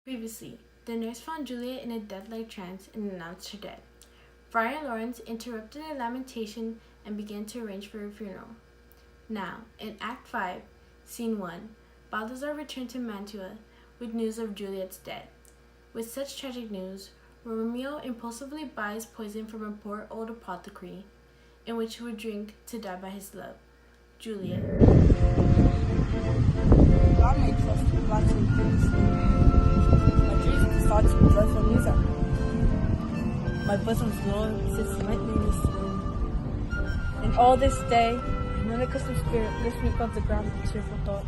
Previously, the nurse found Juliet in a death-like trance and announced her death. Friar Lawrence interrupted her lamentation and began to arrange for her funeral. Now, in Act 5, Scene 1, Balthazar returned to Mantua with news of Juliet's death. With such tragic news, Romeo impulsively buys poison from a poor old apothecary, in which he would drink to die by his love, Juliet. God makes us to watch and things. My dreams starts with joyful music. My bosom's Lord sits lightly in the wind. And all this day, an unaccustomed spirit lifts me above the ground with cheerful thoughts.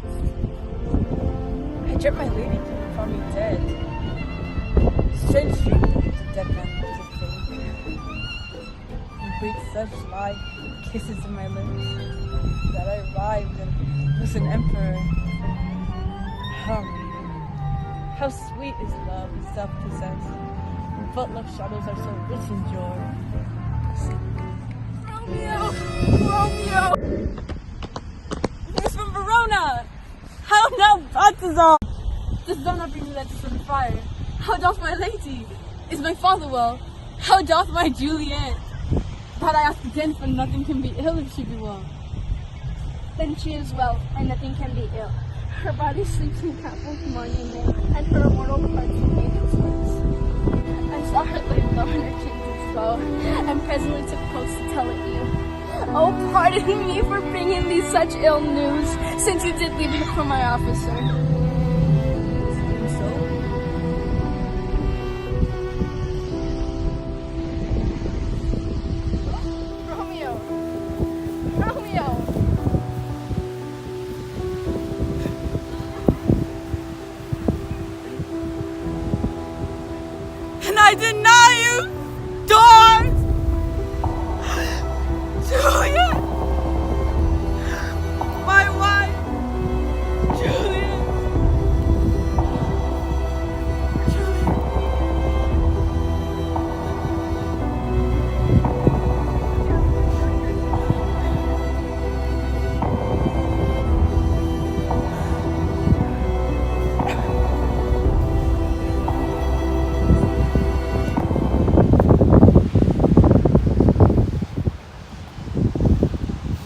I dreamt my lady came and found me dead. Strange dream that the dead man was a king. And breathed such life, kisses in my lips, that I arrived and was an emperor. How sweet is love, self-possessed, and what love shadows are so rich in joy. Romeo! He's from Verona! How now, Balthazar? Does Donna bring me letters from the friar? How doth my lady? Is my father well? How doth my Juliet? But I ask again, for nothing can be ill if she be well. Then she is well, and nothing can be ill. Her body sleeps in Capel's morning mail, and her immortal parts in angel's lips. I saw her lay low in her kingdom's flow, and presently took post to tell it you. Oh, pardon me for bringing thee such ill news, since you did leave it for my officer. Romeo! Romeo! And I deny you, doors! Juliet! My wife! Juliet!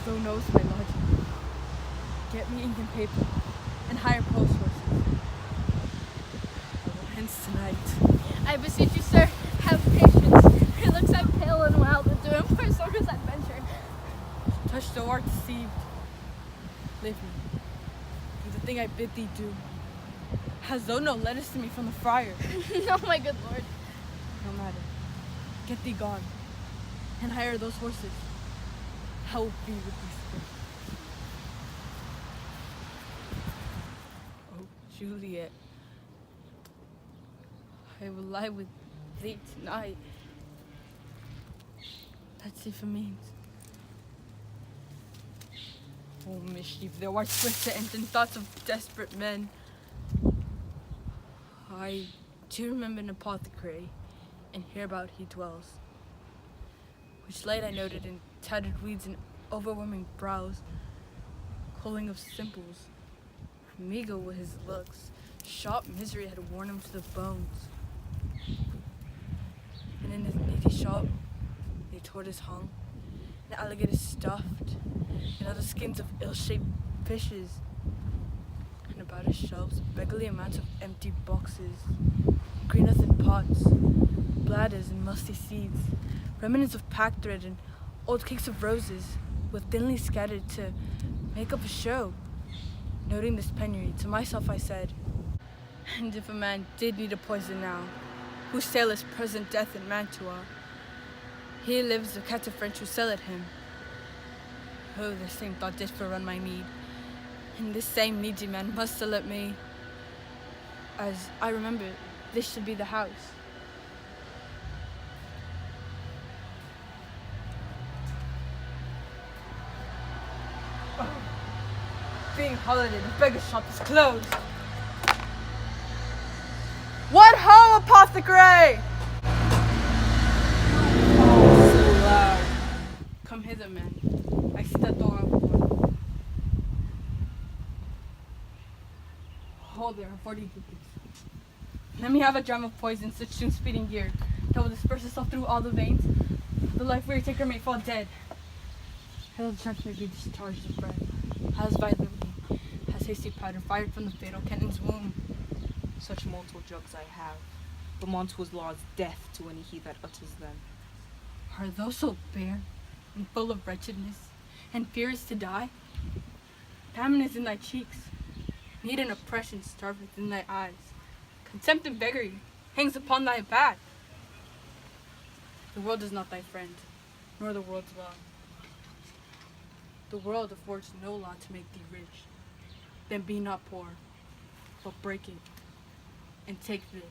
Thou knows my logic. Get me ink and paper, and hire post horses. I will hence tonight. I beseech you, sir, have patience. Her looks are pale and wild with doom for a soldier's adventure. Touch thou art deceived. Leave me. Do the thing I bid thee do. Hast thou no letters to me from the friar? No, my good lord. No matter. Get thee gone, and hire those horses. Hell be with thee still. Oh, Juliet, I will lie with thee tonight. That's if it means. Oh, mischief, thou art swift to end in thoughts of desperate men. I do remember an apothecary, and hereabout he dwells, which late I noted in tattered weeds and overwhelming brows, calling of simples. Meager were his looks, sharp misery had worn him to the bones. And in his needy shop, a tortoise hung, an alligator stuffed, and other skins of ill-shaped fishes. And about his shelves, beggarly amounts of empty boxes, green earthen pots, bladders and musty seeds, remnants of pack thread and old cakes of roses were thinly scattered to make up a show. Noting this penury, to myself I said, and if a man did need a poison now, who saileth present death in Mantua, here lives the cat of French who sell it him. Oh, the same thought did forerun my need, and this same needy man must sell it me. As I remember, this should be the house. Being holiday, the beggar shop is closed. What ho, apothecary! Oh, so loud. Come hither, man. I sit at door of one. Hold there, 40 rupees. Let me have a dram of poison, such soon speeding gear, that will disperse itself through all the veins. The life weary taker may fall dead. Hail chance may be discharged of breath, as violently, as hasty powder fired from the fatal cannon's womb. Such mortal drugs I have. Lamontua's law is death to any he that utters them. Are those so bare, and full of wretchedness, and fearest to die? Famine is in thy cheeks, need and oppression starveth in thy eyes. Contempt and beggary hangs upon thy back. The world is not thy friend, nor the world's law. The world affords no law to make thee rich. Then be not poor, but break it, and take this.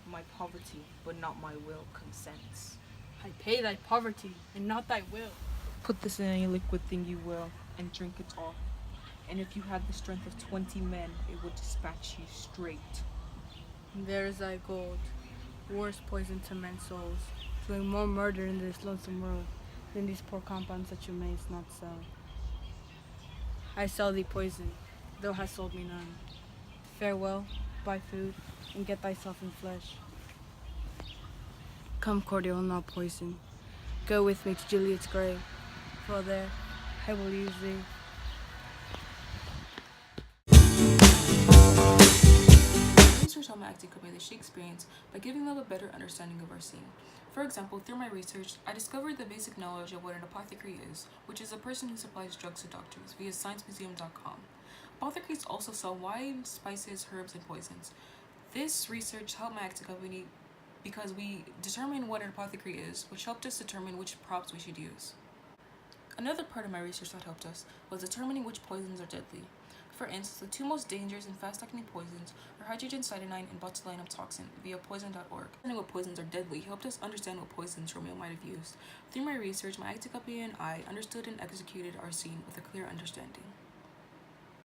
My poverty, but not my will, consents. I pay thy poverty, and not thy will. Put this in any liquid thing you will, and drink it off. And if you had the strength of 20 men, it would dispatch you straight. And there is thy gold, worst poison to men's souls, doing more murder in this lonesome world than these poor compounds that you mayst not sell. I sell thee poison, thou hast sold me none. Farewell, buy food, and get thyself in flesh. Come, cordial, not poison. Go with me to Juliet's grave, for there I will use thee. Research helped my acting company the she experience by giving them a better understanding of our scene. For example, through my research, I discovered the basic knowledge of what an apothecary is, which is a person who supplies drugs to doctors via ScienceMuseum.com. Apothecaries also sell wine, spices, herbs, and poisons. This research helped my acting company because we determined what an apothecary is, which helped us determine which props we should use. Another part of my research that helped us was determining which poisons are deadly. For instance, the two most dangerous and fast-acting poisons are hydrogen cyanide and botulinum toxin via poison.org. Understanding what poisons are deadly helped us understand what poisons Romeo might have used. Through my research, my acting company and I understood and executed our scene with a clear understanding.